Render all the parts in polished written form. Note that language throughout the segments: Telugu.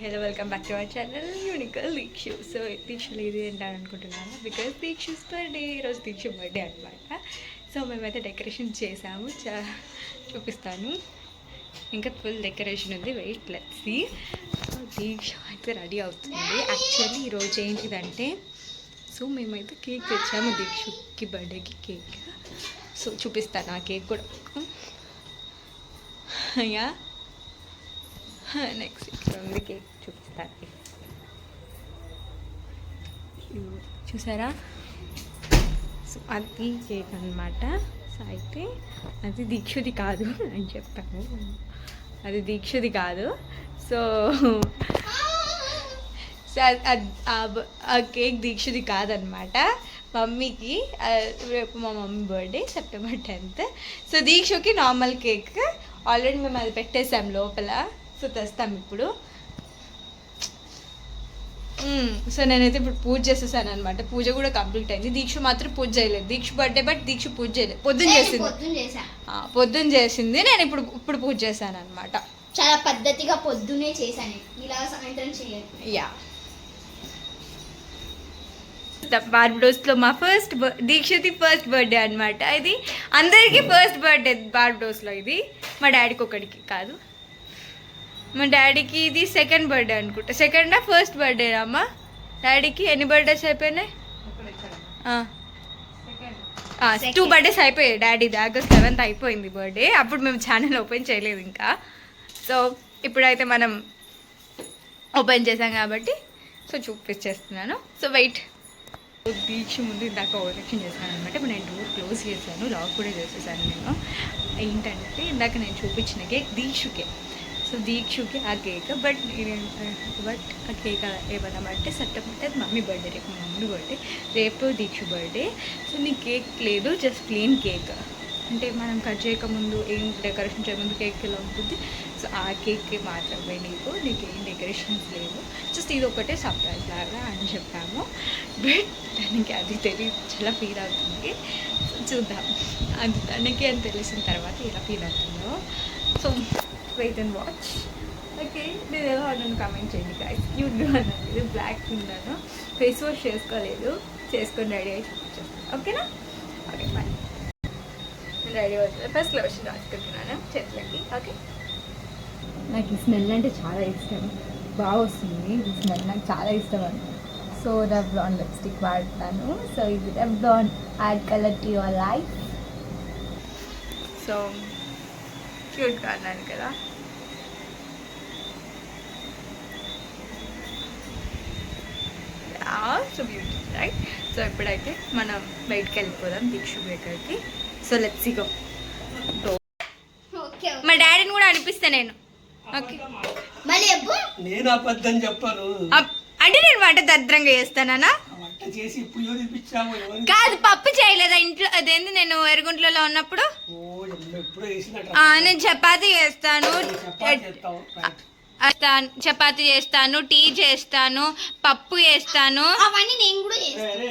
Hello welcome back to our channel యూనికల్ దీక్షు. సో దీక్షలు ఇది ఏంటని అనుకుంటున్నాను, బికాస్ దీక్షుస్ బర్త్డే, ఈరోజు దీక్ష బర్త్డే అనమాట. సో మేమైతే డెకరేషన్ చేసాము, చూపిస్తాను. ఇంకా ఫుల్ డెకరేషన్ ఉంది, wait let's see. So Deeksha అయితే రెడీ అవుతుంది. యాక్చువల్లీ ఈరోజు ఏంటిదంటే, సో మేమైతే కేక్ తెచ్చాము దీక్షకి బర్త్డేకి కేక్. సో చూపిస్తాను ఆ కేక్ కూడా. అయ్యా నెక్స్ట్ ఇక్కడ ఉంది కేక్, చూపిస్తాను. చూసారా, సో అది కేక్ అనమాట. సో అయితే అది దీక్షది కాదు అని చెప్పాను, అది దీక్షది కాదు. సో ఆ కేక్ దీక్షది కాదనమాట, మమ్మీకి. రేపు మా mummy birthday September 10th. So దీక్షకి నార్మల్ కేక్ ఆల్రెడీ మేము అది పెట్టేసాం లోపల. సో తెస్తాం ఇప్పుడు. సో నేనైతే ఇప్పుడు పూజ చేసేసాను అనమాట. పూజ కూడా కంప్లీట్ అయింది. దీక్ష మాత్రం పూజ చేయలేదు. దీక్ష బర్త్డే బట్ దీక్ష పూజ చేయలేదు. పొద్దున్న చేసింది. నేను ఇప్పుడు పూజ చేశాను అనమాట. చాలా పద్ధతిగా పొద్దునే చేశాను, ఇలా సాయంత్రం చేయాలి. యా, బార్బడోస్లో మా దీక్షది ఫస్ట్ బర్త్డే అనమాట. ఇది అందరికీ ఫస్ట్ బర్త్డే బార్బడోస్లో. ఇది మా డాడీకి ఒకడికి కాదు, మా డాడీకి ఇది సెకండ్ బర్త్డే అనుకుంటా. సెకండా ఫస్ట్ బర్త్డే అమ్మా? డాడీకి ఎన్ని బర్త్డేస్ అయిపోయినాయి? 2 బర్త్డేస్ అయిపోయాయి డాడీది. ఆగస్ట్ 7th అయిపోయింది బర్త్డే. అప్పుడు మేము ఛానల్ ఓపెన్ చేయలేదు ఇంకా. సో ఇప్పుడైతే మనం ఓపెన్ చేసాం కాబట్టి సో చూపించేస్తున్నాను. So wait. దీక్ష ముందు ఇందాక ఓవరాక్షన్ చేశాను అనమాట. ఇప్పుడు నేను డోర్ క్లోజ్ చేశాను, లాక్ కూడా చేసేసాను. నేను ఏంటంటే ఇందాక నేను చూపించిన కేక్ దీక్షుకే. సో దీక్షుకి ఆ కేక్, బట్ ఆ కేక్ ఏమన్నామంటే సెప్టెంబర్ 10th మమ్మీ బర్త్డే, రేపు మా మమ్మీ బర్త్డే, రేపు దీక్ష బర్త్డే. సో నీ కేక్ లేదు, జస్ట్ ప్లెయిన్ కేక్. అంటే మనం కట్ చేయకముందు, ఏం డెకరేషన్ చేయకముందు కేక్ ఎలా ఉంటుంది, సో ఆ కేక్కి మాత్రమే నీకు ఏం డెకరేషన్స్ లేవు, జస్ట్ ఇది ఒకటే సర్ప్రైజ్ లాగా అని చెప్పాము. బట్ దానికి అది తెలియదు, చాలా ఫీల్ అవుతుంది. చూద్దాం అది తనకి అని తెలిసిన తర్వాత ఎలా ఫీల్ అవుతుందో. So wait and watch. Okay, నేను ఎలా అన్నాను కామెంట్ చేయండి గైస్. క్యూట్గా ఉన్నాను, ఇది బ్లాక్ ఉన్నాను, ఫేస్ వాష్ చేసుకోలేదు, చేసుకొని రెడీ అయ్యి చూపించేస్తాను. ఓకేనా? Okay bye. నేను రెడీ అవుతుంది. ఫస్ట్ లోషన్ రాసుకుంటున్నాను చేతులకి. ఓకే, నాకు ఈ స్మెల్ అంటే చాలా ఇష్టం, బాగా వస్తుంది ఈ స్మెల్, నాకు చాలా ఇష్టం అనమాట. సో రెవ్లాన్ లిప్స్టిక్ వాడతాను. సో ఇది Revlon add colour to your life. So క్యూట్గా అన్నాను కదా. So beautiful right. సో ఇప్పుడైతే మనం బయటికి వెళ్ళిపోదాం దీక్ష బేకర్కి. So let's go. మా డాడీని కూడా అనిపిస్తా నేను. ఓకే, నేను అబద్ధం చెప్పాను అంటే నేను వంట దరిద్రంగా చేస్తానా? కాదు, పప్పు చేయలేదా ఇంట్లో? అదేంది, నేను ఎరుగుంట్లలో ఉన్నప్పుడు నేను చపాతీ చేస్తాను, చపాతీ చేస్తాను, టీ చేస్తాను, పప్పు చేస్తాను. అవన్నీ నేను కూడా చేస్తాను.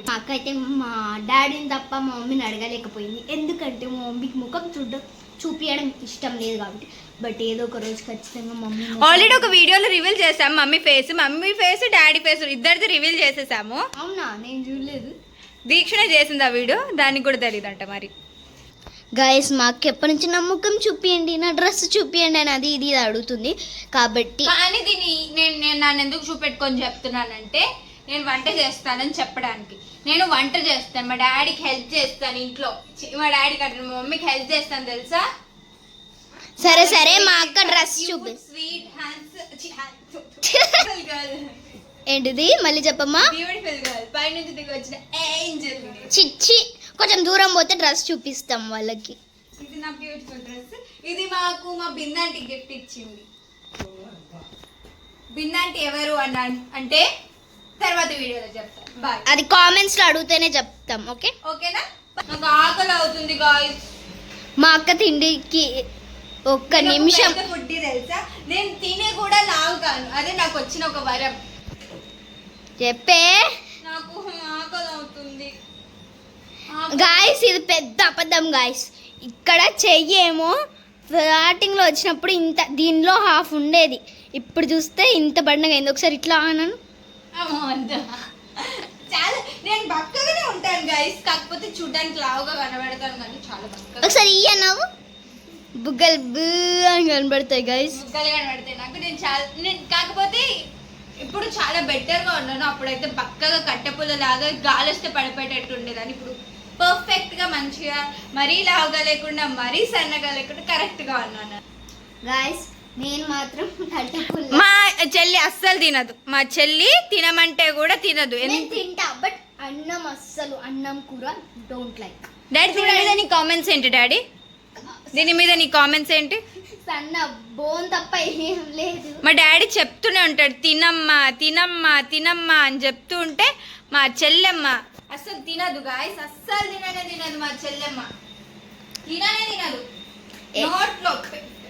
మా అక్క అయితే మా డాడీని తప్ప మా మమ్మీని అడగలేకపోయింది, ఎందుకంటే మా మమ్మీకి ముఖం చూపించడం ఇష్టం లేదు కాబట్టి. బట్ ఏదో ఒక రోజు ఖచ్చితంగా మమ్మీ. ఆల్రెడీ ఒక వీడియోలో రివీల్ చేసాము మమ్మీ ఫేస్ డాడీ ఫేస్ ఇద్దరిది రివీల్ చేసేసాము. అవునా? నేను చూడలేదు. దీక్షనే చేసింది ఆ వీడియో, దానికి కూడా తెలియదంట మరి. గైస్, మాకు ఎప్పటి నుంచి నా ముఖం చూపియండి, నా డ్రెస్ చూపియండి అని అది ఇది అడుగుతుంది కాబట్టి. కానీ దీన్ని నేను నన్ను ఎందుకు చూపెట్టుకొని చెప్తున్నానంటే, నేను వంట చేస్తానని చెప్పడానికి. నేను వంట చేస్తాను, మా డాడీకి హెల్ప్ చేస్తాను ఇంట్లో. మా డాడీకి అంటే మా మమ్మీకి హెల్ప్ చేస్తాను తెలుసా. సరే సరే, మా అక్క డ్రెస్ చూపి. ఏంటిది మళ్ళీ చెప్పమ్మా? బ్యూటిఫుల్ గర్ల్, పైనుంచి దిగి వచ్చిన ఏంజెల్. చిచ్చి, కొంచెం దూరం పోతే డ్రెస్ చూపిస్తాం వాళ్ళకి. ఇది నా బ్యూటిఫుల్ డ్రెస్. ఇది మాకు మా బిందాంటి గిఫ్ట్ ఇచ్చింది. బిందాంటి ఎవరు అంటే తర్వాత వీడియోలో చెప్తాను. బాయ్. అది కామెంట్స్ లో అడిగితేనే చెప్తాం. ఓకే, ఓకేనా? నాకు ఆకలి అవుతుంది గాయ్స్. మా అక్క తిండికి ఒక్క నిమిషం ఫుడ్ తెలుసా, నేను తినే కూడా లాగుతాను. అదే నాకు వచ్చిన ఒక వరం. చెప్పే, నాకు ఆకలి అవుతుంది గాయస్. ఇది పెద్ద అబద్ధం గాయస్. ఇక్కడ చెయ్యేమో స్టార్టింగ్లో వచ్చినప్పుడు ఇంత, దీనిలో హాఫ్ ఉండేది, ఇప్పుడు చూస్తే ఇంత బండగా అయింది. ఒకసారి ఇట్లా అన్నాను. చాలా నేను బక్కగానే ఉంటాను గైస్, కాకపోతే చూడడానికి లావుగా కనబడతాను కానీ చాలా బక్కగా. ఒకసారి ఈ అన్నావు బుగ్గలు బూ అని కనబడతాయి గైస్. బుగ్గలు కనబడతాయి నాకు. నేను కాకపోతే ఇప్పుడు చాలా బెటర్గా ఉన్నాను. అప్పుడైతే బక్కగా కట్టెపుల్ల లాగా గాలి వస్తే పడిపోయేటట్టు ఉండేదాన్ని. ఇప్పుడు పర్ఫెక్ట్గా మంచిగా మరీ లావుగా లేకుండా మరీ సన్నగా లేకుండా కరెక్ట్గా ఉన్నాను గైస్. నేను మాత్రం కట్టెపుల్ల మా చెల్లి అస్సలు తినదు. మా చెల్లి తినమంటే కూడా తినదు. నేను తింటా బట్ అన్నం అస్సలు, అన్నం కూర డోంట్ లైక్. డాడీ దీని మీద నీ కామెంట్స్ ఏంటి డాడీ? దీని మీద నీ కామెంట్స్ ఏంటి? సన్న బోన్ తప్ప ఏం లేదు. మా డాడీ చెప్తూనే ఉంటాడు తినమ్మా తినమ్మా తినమ్మా అని చెప్తూ ఉంటే మా చెల్లెమ్మ అస్సలు తినదు గాయస్. అస్సలు తినదు మా చెల్లెమ్మ. తినదు. నోట్లో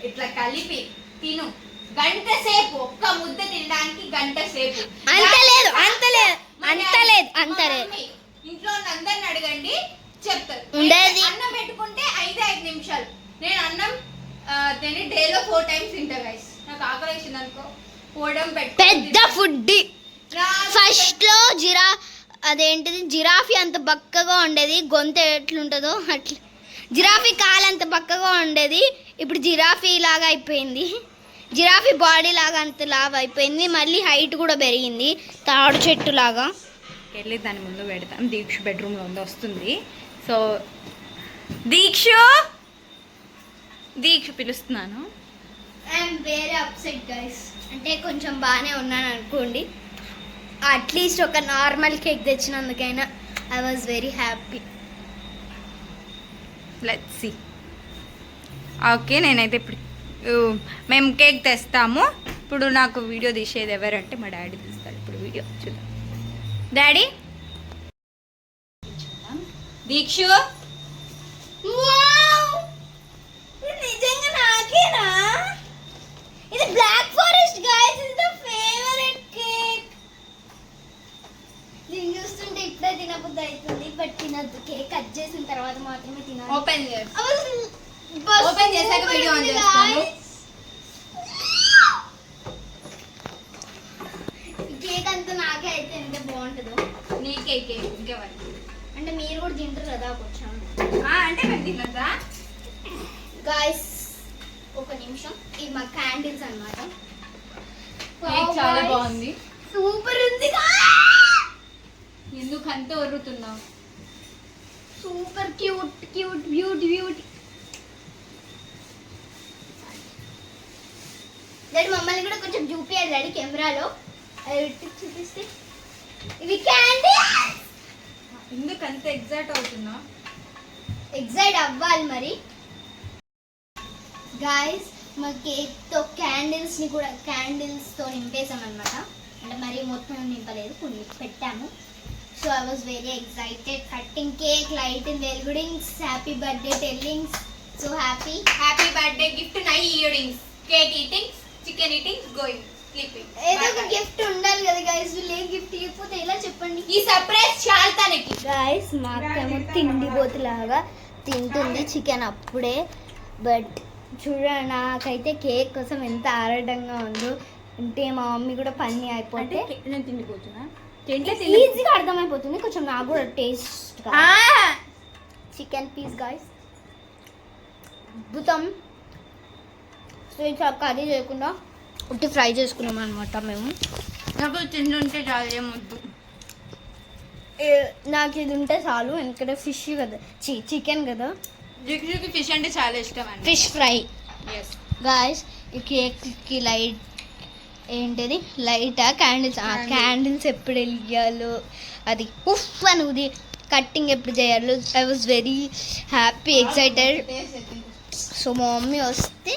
ఇట్లా కలిపి తిను గంట సేపు, ఒక్క ముద్ద తినడానికి గంట సేపు. అంత లేదు. ఇంట్లో అందరిని అడగండి చెప్తారు. ఉండేది. అన్నం పెట్టుకుంటే 5 నిమిషాలు. నేను అన్నం డేలో 4 times తింటా గైస్. నాకు ఆకలి వేసింది అనుకో పోవడం పెద్ద ఫుడ్. ఫస్ట్ లో అదేంటిది జిరాఫీ అంత బక్కగా ఉండేది, గొంతు ఎట్లుంటుందో అట్లా. జిరాఫీ కాలు అంత బక్కగా ఉండేది, ఇప్పుడు జిరాఫీ లాగా అయిపోయింది. జిరాఫీ బాడీ లాగా అంత లాగా అయిపోయింది. మళ్ళీ హైట్ కూడా పెరిగింది తాడు చెట్టు లాగా. వెళ్ళి దాని ముందు పెడతాం. దీక్ష బెడ్రూమ్లో ఉంది, వస్తుంది. సో దీక్ష పిలుస్తున్నాను. I'm very upset guys. అంటే కొంచెం బాగానే ఉన్నాను అనుకోండి. అట్లీస్ట్ ఒక నార్మల్ కేక్ తెచ్చినందుకైనా I was very happy. Let's see. Okay, నేనైతే ఇప్పుడు మేము కేక్ తెస్తాము. ఇప్పుడు నాకు వీడియో తీసేది ఎవరంటే మా డాడీ తీస్తాడు. ఇప్పుడు వీడియో చూద్దాం. డాడీ దీక్షు నిజంగా నాకేనా? ఇది black forest guys. Is the favourite cake. దీన్ని చూస్తుంటే ఇప్పుడే తినబుద్ధి అవుతుంది బట్ తినద్దు. కేక్ కట్ చేసిన తర్వాత మాత్రమే తినాలి. ఓపెన్ చేశాక వీడియో ఆన్ చేస్తాను. కేక్ అంతా నాకే అయితే ఎంత బాగుంటుందో. నీ కేక్ ఇంకెవరు అంటే మీరు కూడా తింటారు కదా కొంచెం. అంటే మేము తినద్దా గాయస్? ఒక నిమిషం. ఇవి మా క్యాండిల్స్ అన్నమాట. కేక్ చాలా బాగుంది, సూపర్ ఉంది. ఎందుకు అంత వరుతున్నావు? Super cute cute beauty. Daddy మమ్మల్ని కూడా కొంచెం చూపియాలి డాడీ కెమెరాలో. చూపిస్తే ఇవి క్యాండిల్స్. ఎందుకు అంత ఎగ్జైట్ అవుతున్నావు? ఎగ్జైట్ అవ్వాలి మరి. గాయస్ మా కేక్తో క్యాండిల్స్ని కూడా క్యాండిల్స్తో నింపేసాం అనమాట. అంటే మరి మొత్తం నింపలేదు, కొన్ని పెట్టాము. So I was very excited. Cutting cake, lighting, వెల్గుడింగ్స్, happy birthday tellings. So happy birthday gift, నై earrings, cake eatings, chicken eatings, going sleeping. ఏదో ఒక గిఫ్ట్ ఉండాలి కదా గైస్. వీళ్ళు ఏ గిఫ్ట్ ఇవ్వకపోతే ఎలా చెప్పండి? ఈ సర్ప్రైజ్ చాలతానికి. గైస్ మా అక్కేమో తిండిపోతులాగా తింటుంది చికెన్ అప్పుడే. బట్ చూడండి నాకైతే కేక్ కోసం ఎంత ఆరాటంగా ఉందో. అంటే మా మమ్మీ కూడా పని అయిపోతే నేను తిండిపోతున్నా ఈజీగా అర్థమైపోతుంది. కొంచెం నాకు కూడా టేస్ట్ చికెన్ పీస్ గైస్ అద్భుతం. సో ఇట్లా కర్రీ చేయకుండా ఉట్టి ఫ్రై చేసుకున్నాం అనమాట మేము. నాకు తింటుంటే చాలా ఏమొద్దు. నాకు ఇది ఉంటే చాలు, ఎందుకంటే ఫిష్ కదా, చికెన్ కదా. జిగ్జుకి ఫిష్ అంటే చాలా ఇష్టం అండి. Fish fry. ఎస్ గాయస్ ఈ కేక్కి లైట్ ఏంటిది లైటా క్యాండిల్స్? క్యాండిల్స్ ఎప్పుడు వెలిగాలో అది ఉఫ్ అనుది. కట్టింగ్ ఎప్పుడు చేయాలో I was very happy excited. So మా మమ్మీ వస్తే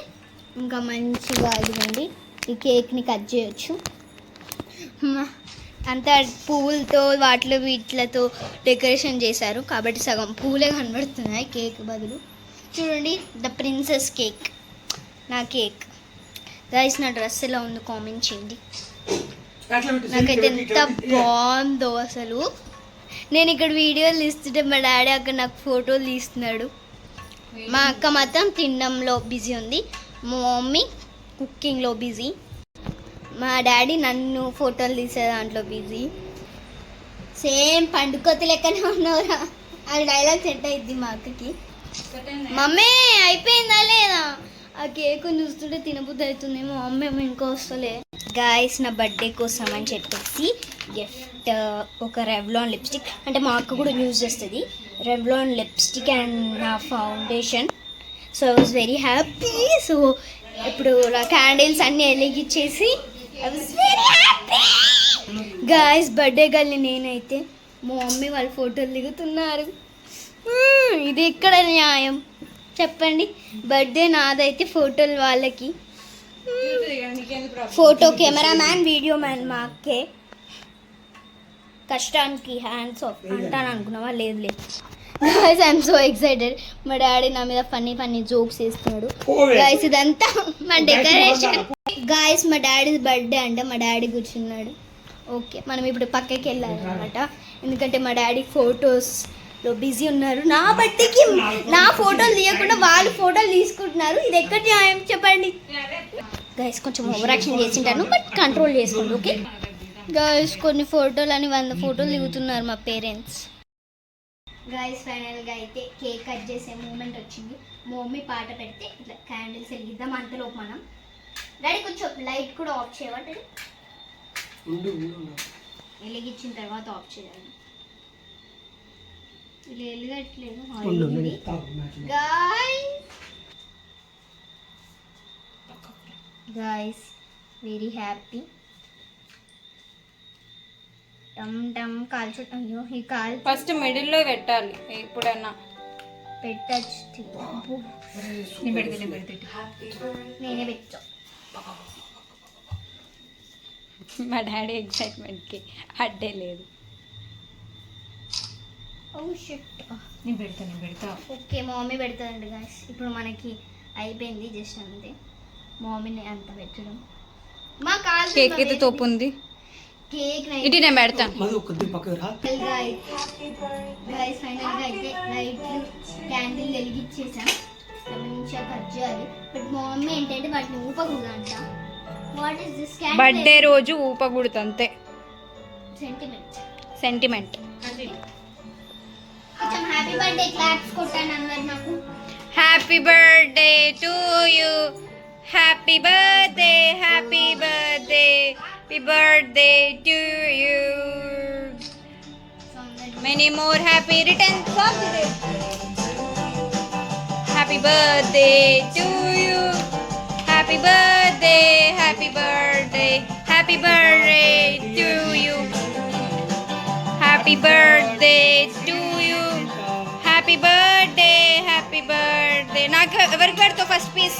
ఇంకా మంచిగా ఇదిగోండి ఈ కేక్ని కట్ చేయొచ్చు. అంతా పువ్వులతో వాటిలో వీటిలతో డెకరేషన్ చేశారు కాబట్టి సగం పూలే కనబడుతున్నాయి కేక్ బదులు. చూడండి ద ప్రిన్సెస్ కేక్, నా కేక్. గైస్ నా డ్రెస్ ఎలా ఉందో కామెంట్ చేయండి. నాకైతే ఎంత బాగుందో అసలు. నేను ఇక్కడ వీడియోలు తీస్తుంటే మా డాడీ అక్కడ నాకు ఫోటోలు తీస్తున్నాడు. మా అక్క మాత్రం తినడంలో బిజీ ఉంది, మా మమ్మీ కుకింగ్లో బిజీ. మా డాడీ నన్ను ఫోటోలు తీసే దాంట్లో బిజీ. సేమ్ పండుకొత్తి లెక్కనే ఉన్నవరా, ఆ డైలాగ్ సెట్ అయింది మా అక్కకి. మమ్మీ అయిపోయిందా లేదా, ఆ కేక్ చూస్తుంటే తినబుద్ధి అవుతుంది. మా మమ్మీ ఏమో ఇంకా వస్తలే. గాయస్ నా బర్త్డే కోసం అని చెప్పేసి గిఫ్ట్ ఒక రెవ్లాన్ లిప్స్టిక్, అంటే మా అక్క కూడా యూజ్ చేస్తుంది రెవ్లాన్ లిప్స్టిక్ అండ్ నా foundation. So I was very happy. సో ఇప్పుడు నా క్యాండిల్స్ అన్నీ వెలిగించేసి I was very happy. Guys birthday గల్లి నేనైతే, మా మమ్మీ వాళ్ళు ఫోటోలు దిగుతున్నారు. ఇది ఎక్కడ న్యాయం చెప్పండి? బర్త్డే నాదైతే ఫోటోలు వాళ్ళకి. ఫోటో కెమెరామ్యాన్ వీడియో మ్యాన్ మా అక్కే. కష్టానికి హ్యాండ్స్ ఆఫ్ అంటాను అనుకున్నావా? లేదు లేదు. Guys I'm so excited. మా డాడీ నా మీద ఫన్నీ జోక్స్ వేస్తున్నాడు. గైస్ ఇదంతా మా డెకరేషన్. గాయస్ మా డాడీ బర్త్డే అంటే మా డాడీ కూర్చున్నాడు. ఓకే మనం ఇప్పుడు పక్కకి వెళ్ళాలన్నమాట, ఎందుకంటే మా డాడీ ఫొటోస్లో బిజీ ఉన్నారు. నా బర్త్డేకి నా ఫోటోలు తీయకుండా వాళ్ళు ఫోటోలు తీసుకుంటున్నారు. ఇది ఎక్కడ న్యాయం చెప్పండి? గైస్ కొంచెం ఓవర్ యాక్షన్ చేసింటాను, బట్ కంట్రోల్ చేసుకోండి ఓకే. గైస్ కొన్ని ఫోటోలు అని 100 ఫోటోలు దిగుతున్నారు మా పేరెంట్స్. గైస్ ఫైనల్గా అయితే కేక్ కట్ చేసే మూమెంట్ వచ్చింది. మా మమ్మీ పాట పెడితే ఇట్లా క్యాండిల్స్ వెలిగిద్దాం. అంతలోపు మనం డాడీ కొంచెం లైట్ కూడా ఆఫ్ చేయమంటే వెలిగించిన తర్వాత ఆఫ్ చేయాలి. ఇలా వెలిగట్లేదు గాయస్. Very happy. టమ్ టమ్ కాల్చు. అయ్యో ఈ కాల్ ఫస్ట్ మిడిల్లో పెట్టాలి ఎప్పుడన్నా. పెట్టచ్చు నేనే పెట్టా. మా డాడీ ఎక్సైట్మెంట్కి అడ్డే లేదు. నేను పెడతా. ఓకే మా మమ్మీ పెడతాదండి గాయస్. ఇప్పుడు మనకి అయిపోయింది జస్ట్ అంతే. మా మమ్మీని అంత పెట్టడం. మా కాల్ కేక్ అయితే తోపు ఉంది. కేక్ ఇటు నేను పెడతాను. గైస్ ఫైనల్గా అయితే లైట్లు క్యాండిల్ వెలిగించేసాం. మంచిగా కట్ చేయాలి. బట్ మా మమ్మీ ఏంటంటే వాటిని ఊపకూడదు అంట. What is this candle? Birthday రోజు ఊపకూడదు అంతే. సెంటిమెంట్. కొంచెం హ్యాపీ బర్త్డే క్లాప్స్ కొట్టాను అందరు నాకు. Happy birthday to you, happy birthday, happy birthday, happy birthday to you, many more happy returns of the day. Happy birthday to you, happy birthday, happy birthday, happy birthday to you, happy birthday to you, happy birthday, happy birthday. నాకు ఎవరికి పెడతావు ఫస్ట్ పీస్?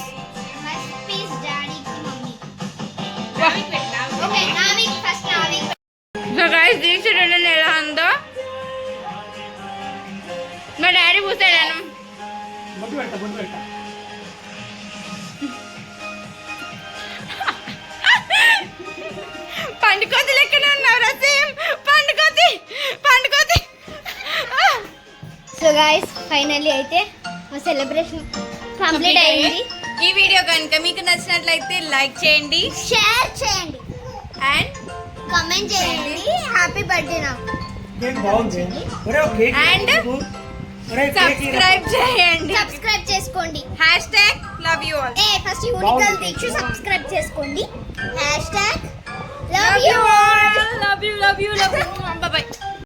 ఫస్ట్ పీస్ డాడీకి మమ్మీకి. Okay Navik first Navik. So guys Deeksha రెండు ఎలా ఉందో మా డాడీ పూసాడాను. పండుకోతి లెక్కనే ఉన్నావు సేమ్. పండుకోతి. సో గైస్ ఫైనల్లీ అయితే మా సెలబ్రేషన్ కంప్లీట్ అయింది. ఈ వీడియో కనుక మీకు నచ్చినట్లయితే లైక్ చేయండి, షేర్ చేయండి అండ్ కామెంట్ చేయండి. హ్యాపీ బర్త్డే నాకు. అండ్ సబ్స్క్రైబ్ చేయండి. సబ్స్క్రైబ్ చేసుకోండి. #LoveYouAll. ఫస్ట్ యూనికల్ దీక్ష సబ్స్క్రైబ్ చేసుకోండి. #LoveYouAll. love you. Bye bye.